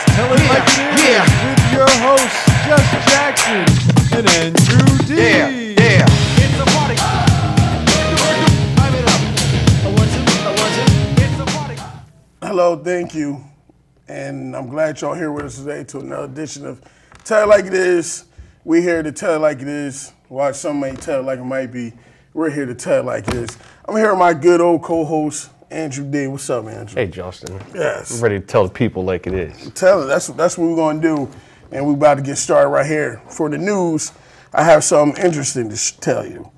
Tell it like it is with your hosts, Just Jackson and Andrew D. Yeah. It's a party. Pipe it up. It's a party. Hello, thank you. And I'm glad y'all here with us today to another edition of Tell It Like It Is. We're here to tell it like it is. While some may tell it like it might be, we're here to tell it like it is. I'm here with my good old co-host, Andrew D. What's up, Andrew? Hey, Justin. Yes. I'm ready to tell the people like it is. Tell it. That's what we're going to do. And we're about to get started right here. For the news, I have something interesting to tell you.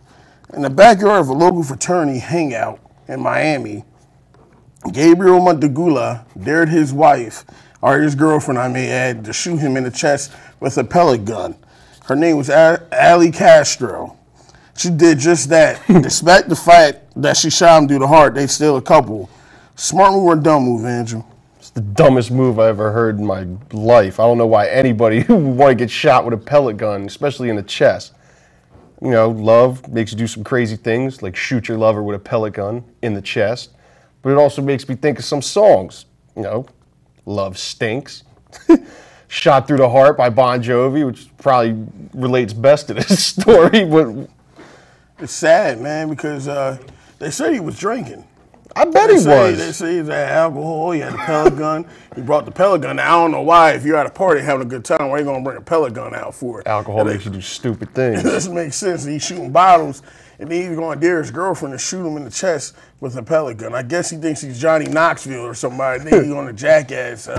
In the backyard of a local fraternity hangout in Miami, Gabriel Montagula dared his wife, or his girlfriend I may add, to shoot him in the chest with a pellet gun. Her name was Ali Castro. She did just that. Despite the fact that she shot him through the heart, they still a couple. Smart move or dumb move, Andrew? It's the dumbest move I ever heard in my life. I don't know why anybody would want to get shot with a pellet gun, especially in the chest. You know, love makes you do some crazy things, like shoot your lover with a pellet gun in the chest. But it also makes me think of some songs. You know, Love Stinks. Shot Through the Heart by Bon Jovi, which probably relates best to this story. But it's sad, man, because they said he was drinking. I bet he was. They say he had alcohol, he had a pellet gun. He brought the pellet gun. Now, I don't know why, if you're at a party having a good time, why are you going to bring a pellet gun out for it? Alcohol makes you do stupid things. It doesn't make sense. He's shooting bottles, and then he's going to dare his girlfriend to shoot him in the chest with a pellet gun. I guess he thinks he's Johnny Knoxville or somebody. Then he's on a Jackass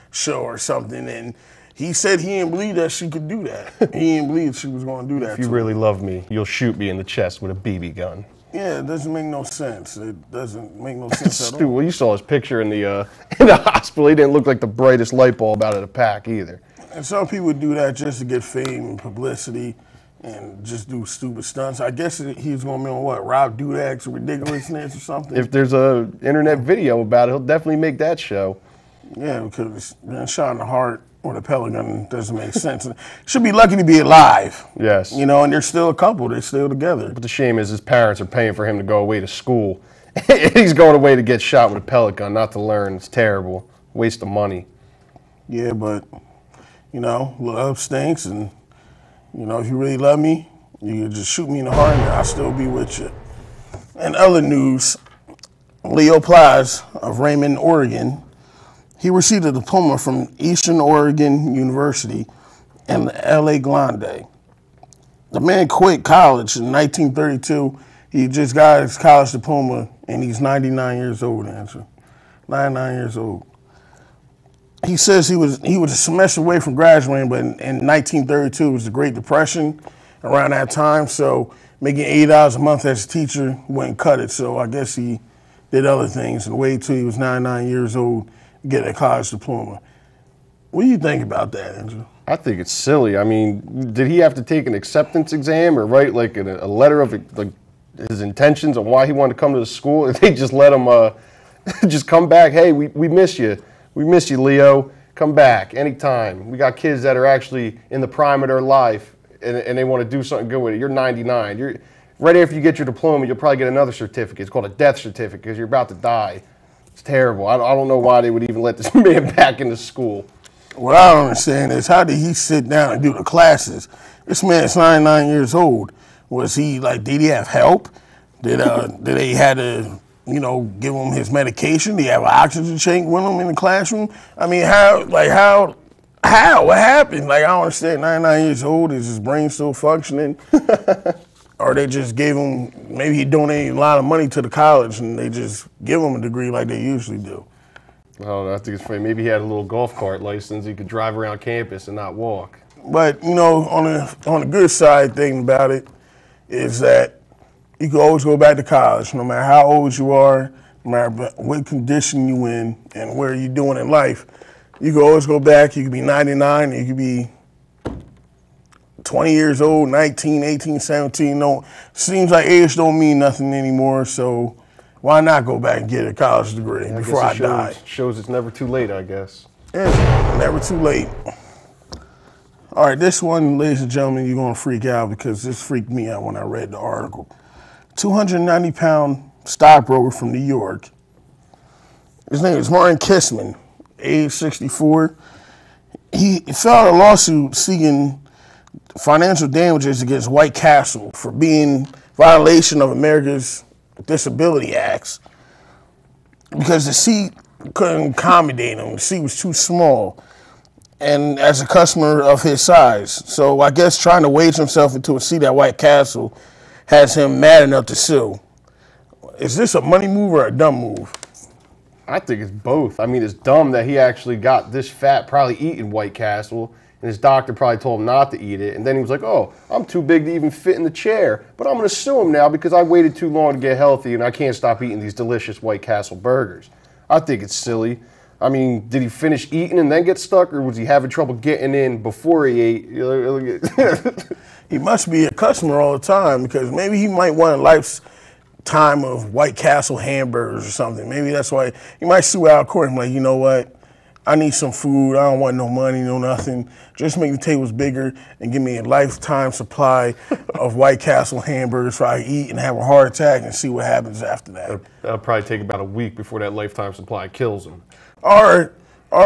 show or something, and he said he didn't believe that she could do that. He didn't believe she was going to do that. If you really love me, you'll shoot me in the chest with a BB gun. Yeah, it doesn't make no sense. It doesn't make no sense at all. Well, you saw his picture in the hospital. He didn't look like the brightest light bulb out of the pack either. And some people do that just to get fame and publicity and just do stupid stunts. I guess he's going to be on what, Rob Dudak's Ridiculousness or something? If there's a internet video about it, he'll definitely make that show. Yeah, because being shot in the heart with a pellet gun doesn't make sense. Should be lucky to be alive. Yes. You know, and they're still a couple. They're still together. But the shame is his parents are paying for him to go away to school. He's going away to get shot with a pellet gun, not to learn. It's terrible. Waste of money. Yeah, but, you know, love stinks. And, you know, if you really love me, you can just shoot me in the heart and I'll still be with you. In other news, Leo Plaz of Raymond, Oregon, he received a diploma from Eastern Oregon University and the LA Grande. The man quit college in 1932. He just got his college diploma, and he's 99 years old, Andrew. 99 years old. He says he was a semester away from graduating, but in 1932 it was the Great Depression around that time, so making $80 a month as a teacher wouldn't cut it, so I guess he did other things and waited till he was 99 years old get a college diploma. What do you think about that, Andrew? I think it's silly. I mean, did he have to take an acceptance exam or write like a letter of like his intentions on why he wanted to come to the school? They just let him just come back. Hey, we miss you. We miss you, Leo. Come back anytime. We got kids that are actually in the prime of their life and they want to do something good with it. You're 99. Right after you get your diploma, you'll probably get another certificate. It's called a death certificate because you're about to die. It's terrible. I don't know why they would even let this man back into school. What I don't understand is how did he sit down and do the classes? This man's 99 years old. Was he like, did he have help? Did they had to, you know, give him his medication? Did he have an oxygen tank with him in the classroom? I mean, how? What happened? Like, I don't understand. 99 years old, is his brain still functioning? Or they just gave him, maybe he donated a lot of money to the college and they just give him a degree like they usually do. I don't know, I think it's funny. Maybe he had a little golf cart license. He could drive around campus and not walk. But, you know, on the good side thing about it is that you can always go back to college, no matter how old you are, no matter what condition you in and where you're doing in life. You can always go back. You could be 99, you could be 20 years old, 19, 18, 17. No, seems like age don't mean nothing anymore, so why not go back and get a college degree before I die? Shows it's never too late, I guess. Yeah, never too late. All right, this one, ladies and gentlemen, you're going to freak out because this freaked me out when I read the article. 290-pound stockbroker from New York. His name is Martin Kissman, age 64. he filed a lawsuit seeking financial damages against White Castle for being violation of America's Disability Acts because the seat couldn't accommodate him. The seat was too small, and as a customer of his size. So I guess trying to wage himself into a seat at White Castle has him mad enough to sue. Is this a money move or a dumb move? I think it's both. I mean, it's dumb that he actually got this fat, probably eating White Castle, and his doctor probably told him not to eat it. And then he was like, oh, I'm too big to even fit in the chair, but I'm going to sue him now because I waited too long to get healthy and I can't stop eating these delicious White Castle burgers. I think it's silly. I mean, did he finish eating and then get stuck, or was he having trouble getting in before he ate? He must be a customer all the time because maybe he might want a lifetime of White Castle hamburgers or something. Maybe that's why he might sue out of court and be like, you know what? I need some food. I don't want no money, no nothing. Just make the tables bigger and give me a lifetime supply of White Castle hamburgers so I eat and have a heart attack and see what happens after that. That'll probably take about a week before that lifetime supply kills him. Or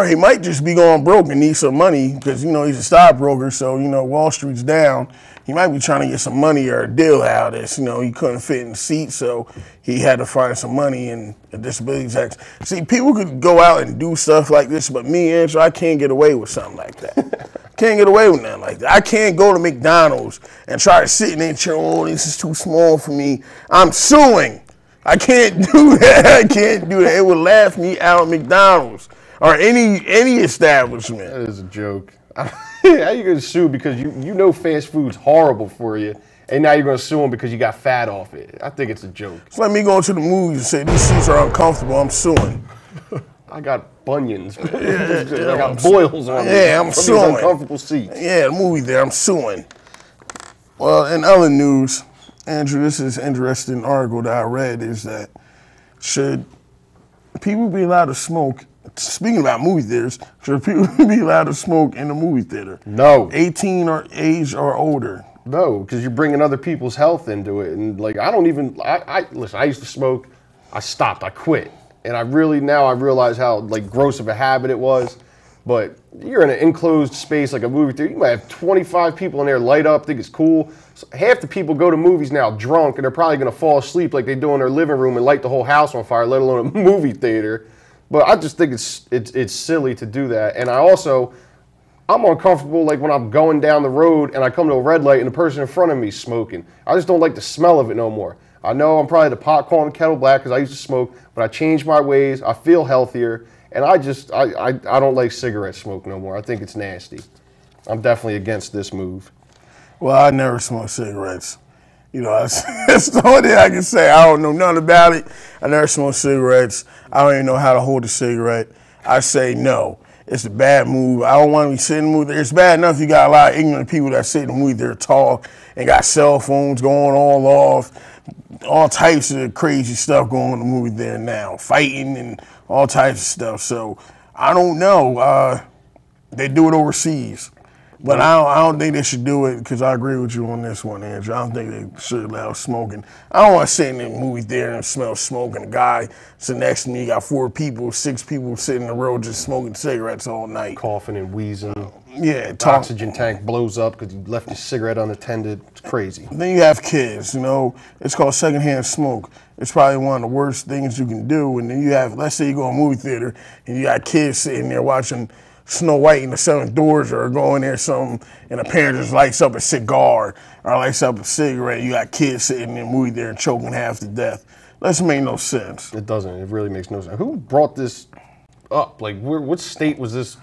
he might just be going broke and need some money because, you know, he's a stockbroker, so, you know, Wall Street's down. He might be trying to get some money or a deal out of this. You know, he couldn't fit in the seat, so he had to find some money in a disability tax. See, people could go out and do stuff like this, but me, Andrew, I can't get away with something like that. Can't get away with nothing like that. I can't go to McDonald's and try to sit in there and say, oh, this is too small for me. I'm suing. I can't do that. I can't do that. It would laugh me out at McDonald's or any establishment. That is a joke. How you going to sue because you know fast food's horrible for you, and now you're going to sue him because you got fat off it? I think it's a joke. It's like me going to the movies and say, these seats are uncomfortable, I'm suing. I got bunions, man. Yeah, I got boils on me. Yeah, I'm from suing. these uncomfortable seats. Yeah, the movie there, I'm suing. Well, in other news, Andrew, this is an interesting article that I read, is that should people be allowed to smoke, speaking about movie theaters, should people be allowed to smoke in the movie theater? No. 18 or age or older. No, because you're bringing other people's health into it. And like, I don't even, listen, I used to smoke, I stopped, I quit. And I realize how like gross of a habit it was. But you're in an enclosed space like a movie theater. You might have 25 people in there light up, think it's cool. So half the people go to movies now drunk, and they're probably going to fall asleep like they do in their living room and light the whole house on fire, let alone a movie theater. But I just think it's silly to do that. And I'm uncomfortable like when I'm going down the road and I come to a red light and the person in front of me is smoking. I just don't like the smell of it no more. I know I'm probably the pot calling the kettle black because I used to smoke, but I changed my ways. I feel healthier. And I don't like cigarette smoke no more. I think it's nasty. I'm definitely against this move. Well, I never smoked cigarettes. You know, that's the only thing I can say. I don't know nothing about it. I never smoked cigarettes. I don't even know how to hold a cigarette. I say no. It's a bad move. I don't want to be sitting in the movie. It's bad enough you got a lot of ignorant people that sit in the movie. They're tall and got cell phones going all off. All types of crazy stuff going on in the movie there now. Fighting and all types of stuff. So I don't know. They do it overseas. But I don't think they should do it because I agree with you on this one, Andrew. I don't think they should allow smoking. I don't want to sit in the movie theater and smell smoke and a guy sitting next to me, you got 4 people, 6 people sitting in the road just smoking cigarettes all night. Coughing and wheezing. Yeah. The oxygen tank blows up because you left your cigarette unattended. It's crazy. Then you have kids, you know. It's called secondhand smoke. It's probably one of the worst things you can do. And then you have, let's say you go to a movie theater and you got kids sitting there watching Snow White and the Seven Doors, or go in there something and a parent just lights up a cigar or lights up a cigarette. You got kids sitting in the movie there and choking half to death. That make no sense. It doesn't. It really makes no sense. Who brought this up? Like, what state was this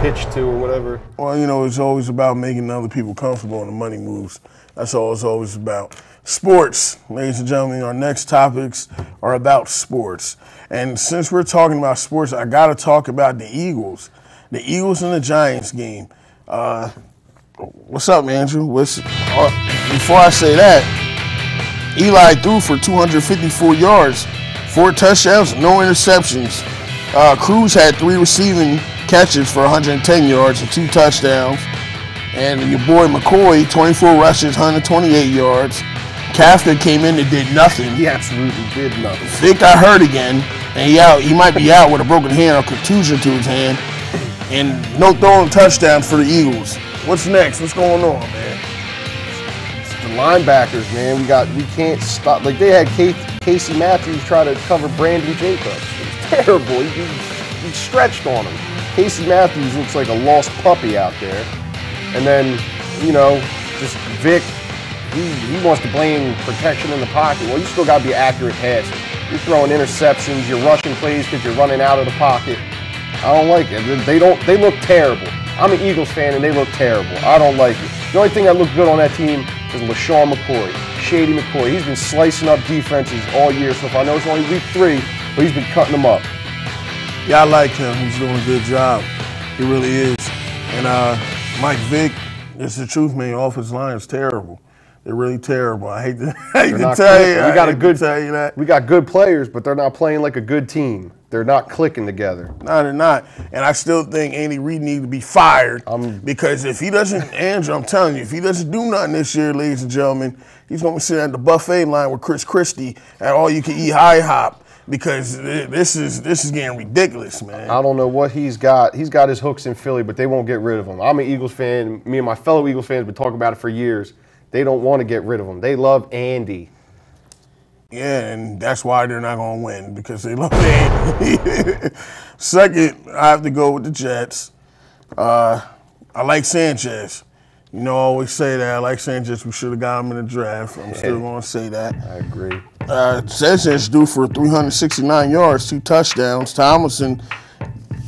pitched to or whatever? Well, you know, it's always about making other people comfortable and the money moves. That's all it's always about. Sports, ladies and gentlemen, our next topics are about sports. And since we're talking about sports, I got to talk about the Eagles. The Eagles and the Giants game. What's up, Andrew? Before I say that, Eli threw for 254 yards, 4 touchdowns, no interceptions. Cruz had 3 receiving catches for 110 yards and 2 touchdowns. And your boy McCoy, 24 rushes, 128 yards. Kafka came in and did nothing. He absolutely did nothing. Vic got hurt again, and he might be out with a broken hand or contusion to his hand. And no throwing touchdowns for the Eagles. What's next? What's going on, man? The linebackers, man, we can't stop. Like they had Casey Matthews try to cover Brandon Jacobs. It was terrible. He stretched on him. Casey Matthews looks like a lost puppy out there. And then, you know, just Vic, he wants to blame protection in the pocket. Well, you still got to be accurate passing. You're throwing interceptions, you're rushing plays because you're running out of the pocket. I don't like it. They look terrible. I'm an Eagles fan and they look terrible. I don't like it. The only thing that looked good on that team is LaShawn McCoy, Shady McCoy. He's been slicing up defenses all year so far. I know it's only week 3, but he's been cutting them up. Yeah, I like him. He's doing a good job. He really is. And Mike Vick, it's the truth, man. Your offensive line is terrible. They're really terrible. I hate to tell you that. We got good players, but they're not playing like a good team. They're not clicking together. No, they're not. And I still think Andy Reid needs to be fired because if he doesn't, Andrew, I'm telling you, if he doesn't do nothing this year, ladies and gentlemen, he's going to be sitting at the buffet line with Chris Christie at all-you-can-eat high-hop because this is getting ridiculous, man. I don't know what he's got. He's got his hooks in Philly, but they won't get rid of him. I'm an Eagles fan. Me and my fellow Eagles fans have been talking about it for years. They don't want to get rid of him. They love Andy. Yeah, and that's why they're not going to win, because they love Andy. Second, I have to go with the Jets. I like Sanchez. You know, I always say that. I like Sanchez. We should have got him in the draft. I'm still going to say that. I agree. Sanchez due for 369 yards, 2 touchdowns. Tomlinson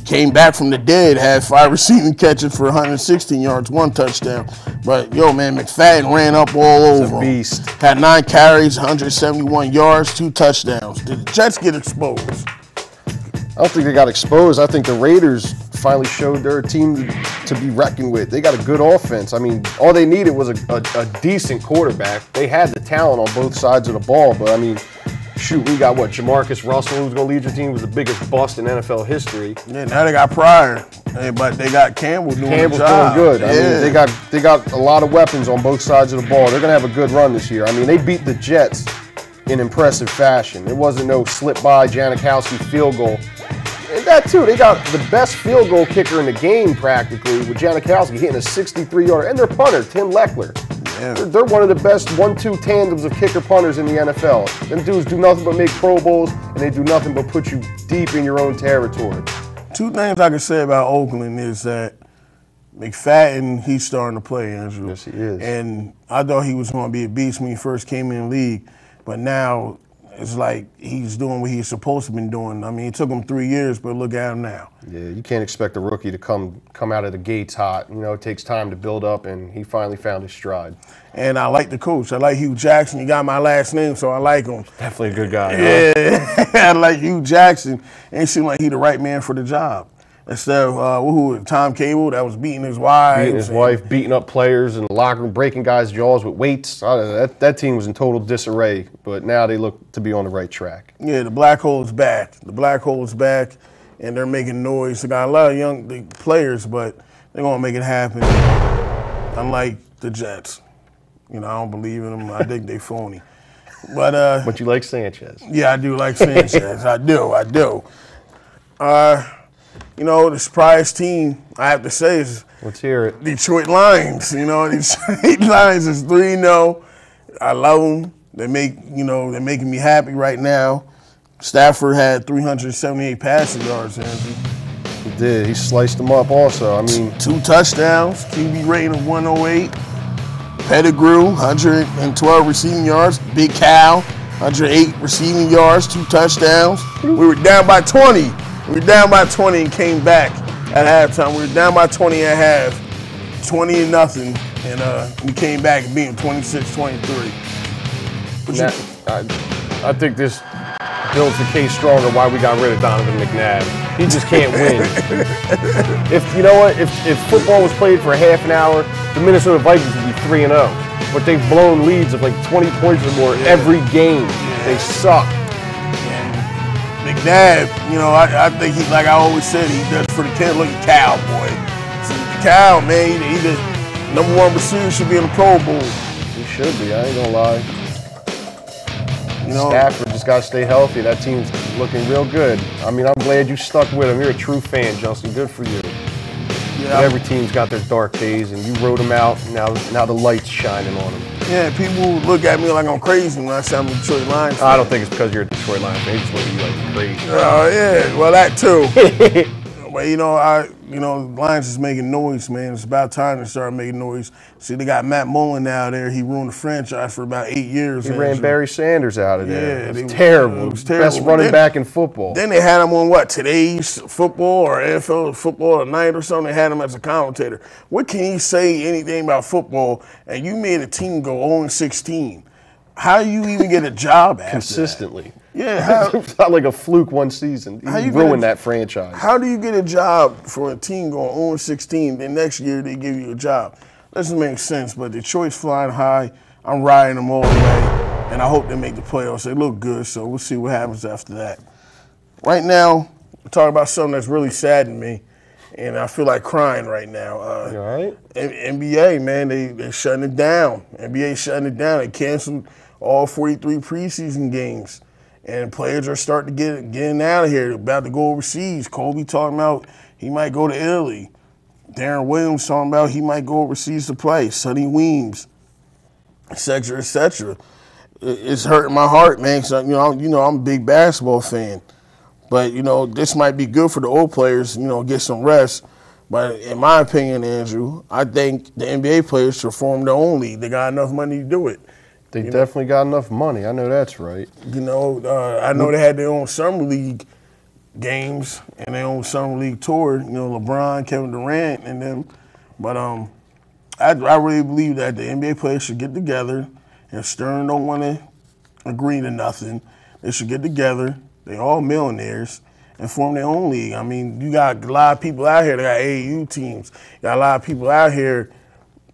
came back from the dead, had 5 receiving catches for 116 yards, 1 touchdown. But, yo, man, McFadden ran up all over him. Beast. Had 9 carries, 171 yards, 2 touchdowns. Did the Jets get exposed? I don't think they got exposed. I think the Raiders finally showed they're a team to be reckoned with. They got a good offense. I mean, all they needed was a decent quarterback. They had the talent on both sides of the ball, but, I mean, shoot, we got what? Jamarcus Russell, who's going to lead your team, was the biggest bust in NFL history. Yeah, now they got Pryor, but they got Campbell doing Campbell's the job. doing good. Yeah. I mean, they got a lot of weapons on both sides of the ball. They're going to have a good run this year. I mean, they beat the Jets in impressive fashion. It wasn't no slip by Janikowski field goal. And that too, they got the best field goal kicker in the game practically with Janikowski hitting a 63-yarder, and their punter, Tim Leckler. Yeah. They're one of the best 1-2 tandems of kicker punters in the NFL. Them dudes do nothing but make Pro Bowls, and they do nothing but put you deep in your own territory. 2 things I can say about Oakland is that McFadden, he's starting to play, Andrew. Yes, he is. And I thought he was going to be a beast when he first came in the league, but now it's like he's doing what he's supposed to be doing. I mean, it took him 3 years, but look at him now. Yeah, you can't expect a rookie to come out of the gates hot. You know, it takes time to build up, and he finally found his stride. And I like the coach. I like Hugh Jackson. He got my last name, so I like him. Definitely a good guy. Yeah, I like Hugh Jackson. And it seemed like he the right man for the job. Instead of Tom Cable that was beating his wife. Beating up players in the locker room, breaking guys' jaws with weights. That team was in total disarray, but now they look to be on the right track. Yeah, the black hole is back. The black hole is back, and they're making noise. They got a lot of young players, but they're going to make it happen. Unlike the Jets. You know, I don't believe in them. I think they phony. But you like Sanchez. Yeah, I do like Sanchez. I do. You know, the surprise team, I have to say, is Let's hear it. Detroit Lions. You know, Detroit Lions is 3-0. I love them. They're making me happy right now. Stafford had 378 passing yards, Andrew. He did. He sliced them up also. I mean, 2 touchdowns, QB rating of 108. Pettigrew, 112 receiving yards. Big Cal, 108 receiving yards, 2 touchdowns. We were down by 20. We were down by 20 and came back at halftime. We were down by 20 at half, 20-0, and we came back and beat them 26-23. I think this builds the case stronger why we got rid of Donovan McNabb. He just can't win. If football was played for a half an hour, the Minnesota Vikings would be 3-0. But they've blown leads of like 20 points or more every game. They suck. McNabb, I think he, like I always said, he does for the kid. Look at Cal, boy. So Cal, man, he the #1 receiver, should be in the Pro Bowl. He should be. I ain't gonna lie. Stafford just got to stay healthy. That team's looking real good. I mean, I'm glad you stuck with him. You're a true fan, Justin. Good for you. Yeah. But every team's got their dark days, and you rode them out. Now the light's shining on them. Yeah, people look at me like I'm crazy when I say I'm a Detroit Lions fan. I don't think it's because you're a Detroit Lions fan. They just look at you like you're crazy. Oh yeah, well that too. But Lions is making noise, man. It's about time to start making noise. See, they got Matt Mullen out there. He ruined the franchise for about 8 years. He ran Barry Sanders out of there. Yeah, it was terrible. It was terrible. Best running back in football. Then they had him on what, Today's Football or NFL Football Tonight or something. They had him as a commentator. What can he say anything about football? And you made a team go 0-16. How do you even get a job after consistently? That? Yeah, it's not like a fluke one season. He ruined that franchise. How do you get a job for a team going 0-16? Then next year they give you a job. Doesn't make sense. But Detroit's flying high. I'm riding them all the way, and I hope they make the playoffs. They look good, so we'll see what happens after that. Right now, we're talking about something that's really saddened me, and I feel like crying right now. You all right? NBA, man, they're shutting it down. NBA shutting it down. They canceled all 43 preseason games. And players are starting to getting out of here. They're about to go overseas. Kobe talking about he might go to Italy. Darren Williams talking about he might go overseas to play. Sonny Weems, et cetera, et cetera. It's hurting my heart, man. So, I'm a big basketball fan. But, this might be good for the old players, get some rest. But in my opinion, Andrew, I think the NBA players should form their own league. They got enough money to do it. They definitely got enough money. I know that's right. I know they had their own summer league games and their own summer league tour. LeBron, Kevin Durant, and them. But I really believe that the NBA players should get together. If Stern don't want to agree to nothing, they should get together. They all millionaires and form their own league. I mean, you got a lot of people out here that got AAU teams. You got a lot of people out here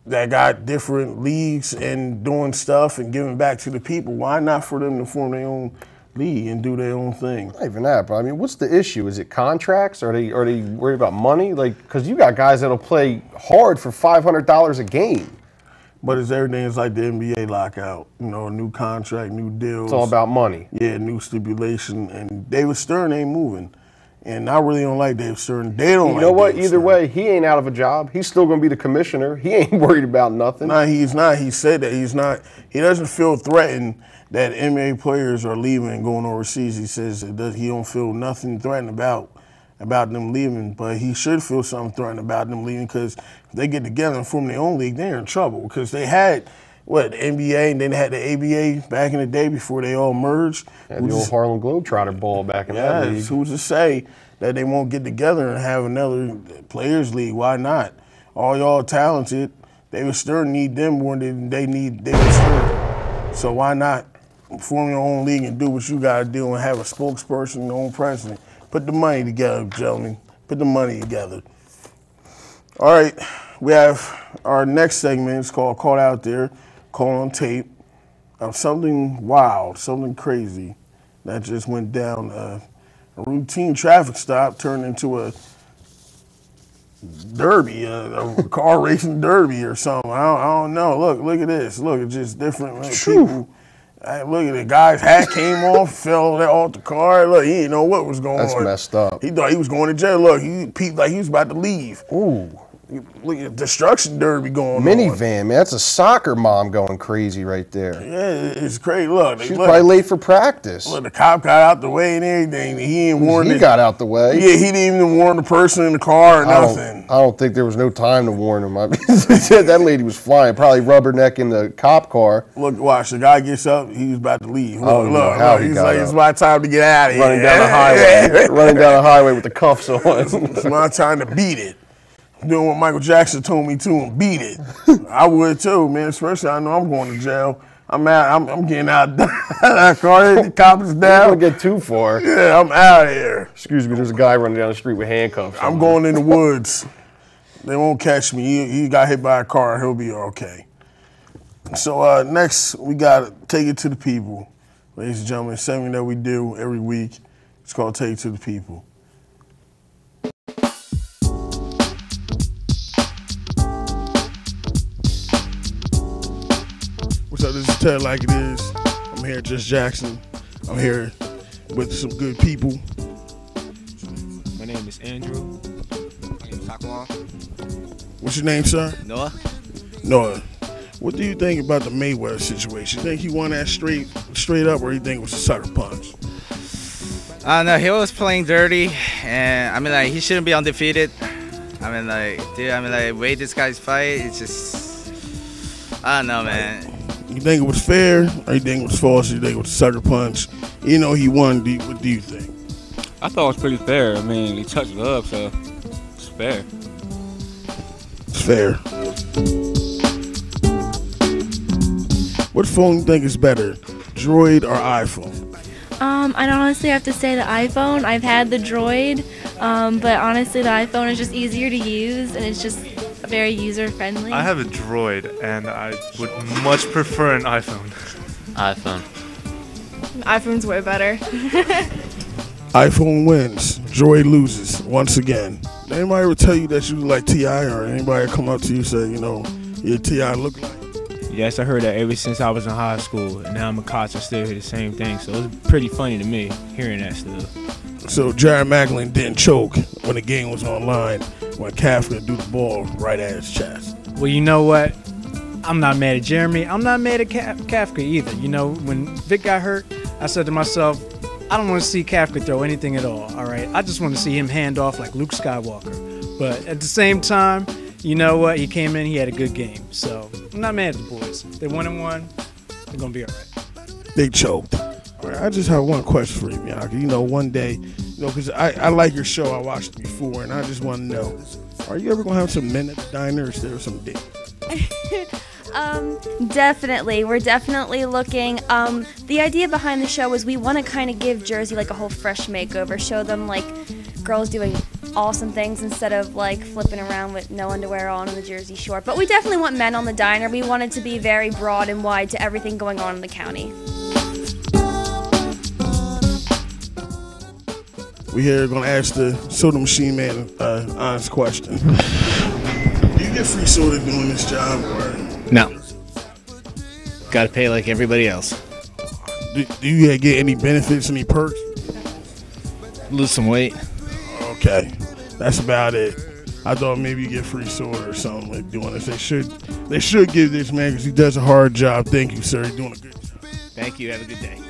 that got different leagues and doing stuff and giving back to the people. Why not for them to form their own league and do their own thing? Not even that, but I mean, what's the issue? Is it contracts? Are they worried about money? Because you got guys that'll play hard for $500 a game. But everything's like the NBA lockout. New contract, new deals. It's all about money. Yeah, new stipulation. And David Stern ain't moving. And I really don't like David Stern. They don't like David Stern. You know what? Either way, he ain't out of a job. He's still going to be the commissioner. He ain't worried about nothing. No, he's not. He said that he's not. He doesn't feel threatened that NBA players are leaving and going overseas. He says he don't feel nothing threatened about them leaving, but he should feel something threatened about them leaving because if they get together and form their own league, they're in trouble because they had the NBA and then they had the ABA back in the day before they all merged. Yeah, the old Harlem Globetrotter ball back in that league. Who's to say that they won't get together and have another players league? Why not? All y'all talented. David Stern need them more than they need David Stern. So why not form your own league and do what you got to do and have a spokesperson, your own president? Put the money together, gentlemen. Put the money together. All right, we have our next segment. It's called Caught Out There, Caught on Tape. Something wild, something crazy that just went down. A routine traffic stop turned into a derby, a car racing derby or something. I don't know. Look at this. Look, it's just different people. Look at the guy's hat came off, fell off the car. Look, he didn't know what was going on. That's messed up. He thought he was going to jail. Look, he peeped like he was about to leave. Ooh. Look at destruction derby going on. Minivan, man. That's a soccer mom going crazy right there. Yeah, it's crazy. Look. She's probably late for practice. Look, the cop got out the way and everything. He didn't warn He got out the way. Yeah, he didn't even warn the person in the car or nothing. I don't think there was no time to warn him. I mean, that lady was flying, probably rubberneck in the cop car. Look, watch. The guy gets up. He was about to leave. Look. He's like, it's my time to get out of here. Running down the highway. Running down the highway with the cuffs on. It's my time to beat it. Doing what Michael Jackson told me to and beat it. I would too, man. Especially I know I'm going to jail. I'm out. I'm getting out of that car. The cop is down. Don't get too far. Yeah, I'm out of here. Excuse me. There's a guy running down the street with handcuffs. I'm going in the woods. They won't catch me. He got hit by a car. He'll be okay. So next, we got to Take It to the People. Ladies and gentlemen, something that we do every week. It's called Take It to the People. What's up? This is Ted Like It Is. I'm here at Just Jackson. I'm here with some good people. My name is Andrew. What's your name, sir? Noah? Noah. What do you think about the Mayweather situation? You think he won that straight up, or you think it was a sucker punch? I don't know. He was playing dirty, and I mean, like, he shouldn't be undefeated. I mean, like, dude, the way this guy's fight, it's just, I don't know, man. You think it was fair, or you think it was false, or you think it was a sucker punch? You know he won. What do you think? I thought it was pretty fair. I mean, he touched it up, so it's fair. It's fair. What phone do you think is better, Droid or iPhone? I'd honestly have to say the iPhone. I've had the Droid, but honestly the iPhone is just easier to use and it's just very user friendly. I have a Droid and I would much prefer an iPhone. iPhone. iPhone's way better. iPhone wins, Droid loses once again. Anybody ever tell you that you look like T.I., or anybody come up to you and say, you know, your T.I. look like? Yes, I heard that ever since I was in high school, and now I'm a coach. I still hear the same thing, so it's pretty funny to me hearing that still. So Jared Macklin didn't choke when the game was online when Kafka threw the ball right at his chest. Well, you know what? I'm not mad at Jeremy. I'm not mad at Kafka either. You know, when Vic got hurt, I said to myself, I don't want to see Kafka throw anything at all right? I just want to see him hand off like Luke Skywalker. But at the same time, you know what? He came in, he had a good game. So I'm not mad at the boys. They're 1-1. They're going to be all right. They choked. All right, I just have one question for you, Miyagi. You know, one day, you know, because I like your show. I watched it before, and I just want to know, are you ever going to have some men at the diner, or is there some dick? Definitely. We're definitely looking. The idea behind the show is we want to kind of give Jersey like a whole fresh makeover, show them like girls doing awesome things instead of like flipping around with no underwear on the Jersey Shore. But we definitely want men on the diner. We want it to be very broad and wide to everything going on in the county. We here going to ask the soda machine man honest question. Do you get free soda doing this job, or? No. Got to pay like everybody else. Do you get any benefits, any perks? Lose some weight. Okay, that's about it. I thought maybe you get free soda or something like doing this. They should give this man, because he does a hard job. Thank you, sir. You're doing a good job. Thank you. Have a good day.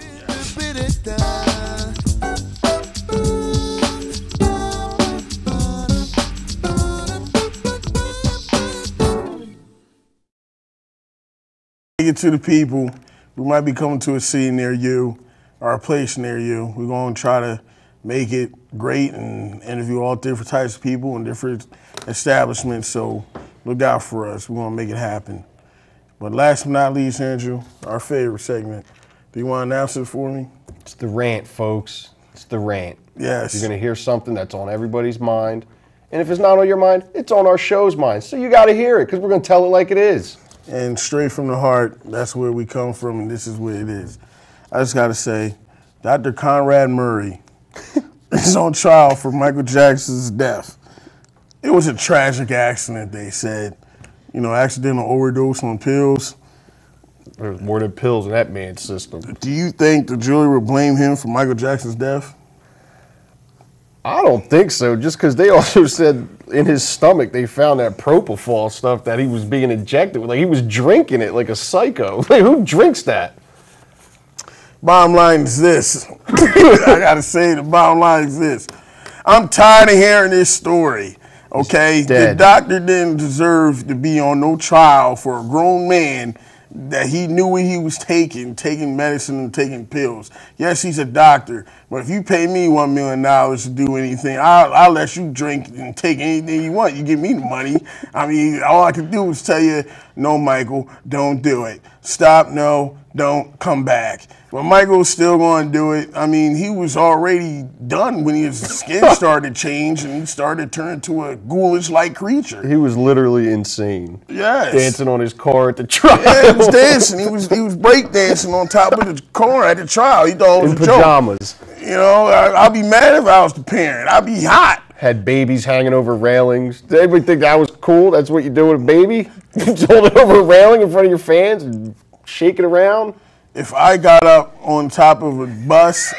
Take it to the people. We might be coming to a city near you, or a place near you. We're going to try to make it great and interview all different types of people and different establishments. So look out for us. We're going to make it happen. But last but not least, Andrew, our favorite segment. Do you want to announce it for me? It's the rant, folks. It's the rant. Yes. You're going to hear something that's on everybody's mind. And if it's not on your mind, it's on our show's mind. So you got to hear it, because we're going to tell it like it is. And straight from the heart, that's where we come from, and this is where it is. I just got to say, Dr. Conrad Murray is on trial for Michael Jackson's death. It was a tragic accident, they said. You know, accidental overdose on pills. There's more than pills in that man's system. Do you think the jury would blame him for Michael Jackson's death? I don't think so, just because they also said in his stomach they found that propofol stuff that he was being injected with. Like, he was drinking it like a psycho. Like, who drinks that? Bottom line is this. I got to say, the bottom line is this. I'm tired of hearing this story, okay? The doctor didn't deserve to be on no trial for a grown man that he knew what he was taking medicine and taking pills. Yes, he's a doctor, but if you pay me $1 million to do anything, I'll let you drink and take anything you want. You give me the money. I mean, all I can do is tell you, no, Michael, don't do it. Stop, no, don't, come back. But Michael's still going to do it. I mean, he was already done when his skin started to change and he started turning to a ghoulish-like creature. He was literally insane. Yes. Dancing on his car at the trial. Yeah, he was dancing. He was break dancing on top of the car at the trial. He thought it was in a joke. pajamas. You know, I'd be mad if I was the parent. I'd be hot. Had babies hanging over railings. Did anybody think that was cool? That's what you do with a baby? Just hold it over a railing in front of your fans and shake it around? if I got up on top of a bus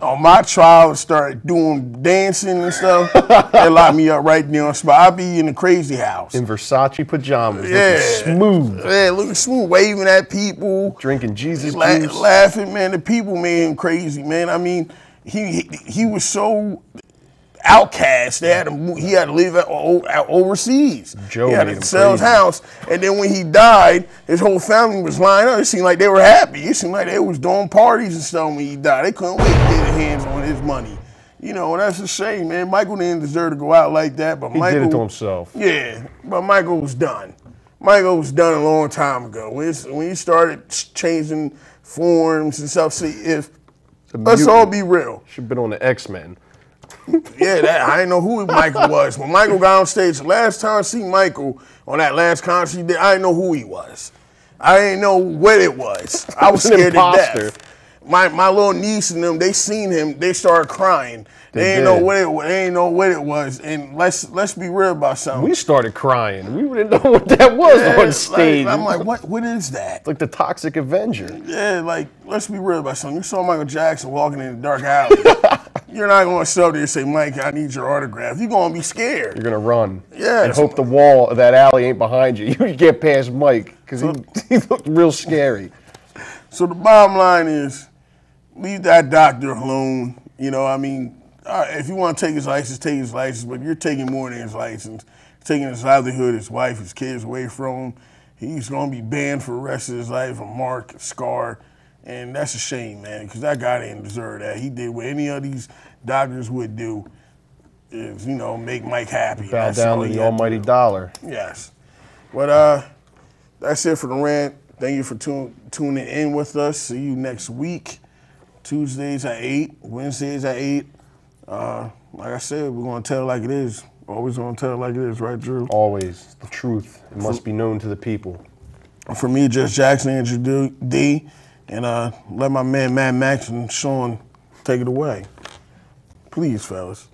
on my trial and started doing dancing and stuff, they lock me up right there on the spot. I'd be in the crazy house. In Versace pajamas, Yeah. looking smooth. Yeah, looking smooth, waving at people. Drinking Jesus La- juice. laughing, man. The people made him crazy, man. I mean, he was so outcast. He had to live overseas. Joe he had made to him sell his crazy. house, and then when he died, his whole family was lined up. It seemed like they were happy. It seemed like they was doing parties and stuff when he died. They couldn't wait to get their hands on his money. You know, and that's a shame, man. Michael didn't deserve to go out like that, but He Michael did it to himself. Yeah, but Michael was done. Michael was done a long time ago. When he started changing forms and stuff, see, let's all be real. Should have been on the X-Men. Yeah, I didn't know who Michael was. When Michael got on stage, the last time I seen Michael on that last concert he did, I didn't know who he was. I didn't know what it was. I was An scared to imposter. death. My little niece and them, they seen him, they started crying. They didn't know what it was. They didn't know what it was. And let's be real about something. We started crying. We didn't know what that was on stage. I'm like, what is that? Like the Toxic Avenger. Yeah, like, let's be real about something. You saw Michael Jackson walking in a dark alley. You're not going to sit up there and say, Mike, I need your autograph. You're going to be scared. You're going to run. Yeah. And hope the wall of that alley ain't behind you. You get past Mike because he looked real scary. So the bottom line is, leave that doctor alone. You know, I mean, if you want to take his license, take his license, but you're taking more than his license. You're taking his livelihood, his wife, his kids away from him. He's going to be banned for the rest of his life, a mark, a scar. And that's a shame, man, because that guy didn't deserve that. He did what any of these doctors would do is, you know, make Mike happy. Bow That's down all to he the had almighty do. dollar. Yes. But that's it for the rant. Thank you for tuning in with us. See you next week. Tuesdays at 8, Wednesdays at 8. Like I said, we're going to tell it like it is. Always going to tell it like it is, right, Drew? Always. The truth. It must be known to the people. For me, Just Jackson, Andrew D. And let my man Matt Max and Sean take it away. Please, fellas.